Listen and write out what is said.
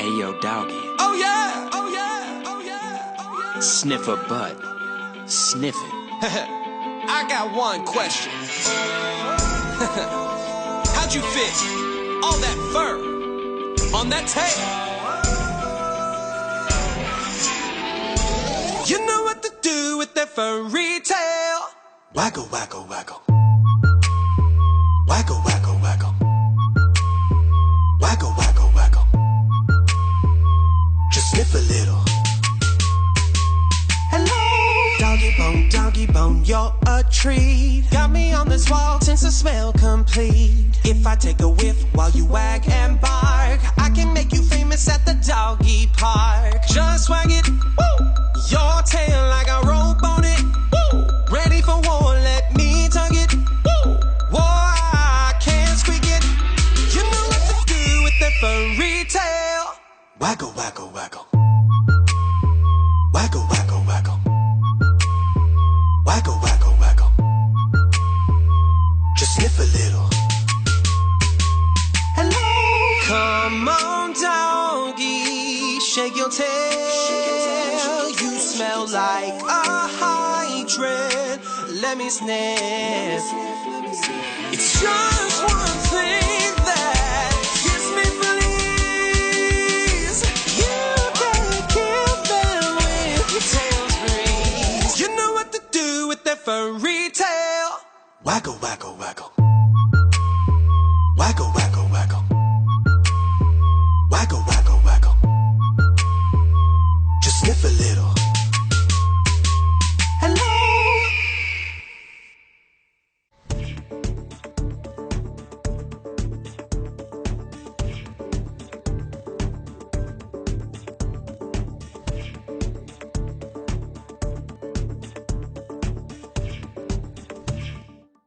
Ayo, doggy. Oh yeah, oh yeah, oh yeah, oh yeah. Sniff a butt. Sniff it. I got one question. How'd you fit all that fur on that tail? You know what to do with that furry tail. Waggle, waggle, waggle. Waggle, waggle, waggle. Waggle, waggle, waggle. Just sniff a little. Hello, doggy bone, you're a treat. Got me on this wall since the smell complete. If I take a whiff while you wag and bark, I can make you famous at the doggy park. Just wag it, woo! Your tail like a rope on it, woo! Ready for war, let me tug it, woo! War, I can't squeak it. You know what to do with that furry tail. Waggle, waggle, waggle. Waggle, waggle, waggle. Waggle, waggle, waggle. Just sniff a little. Hello, come on, doggy, shake your tail. You smell like a hydrant. Let me sniff. It's your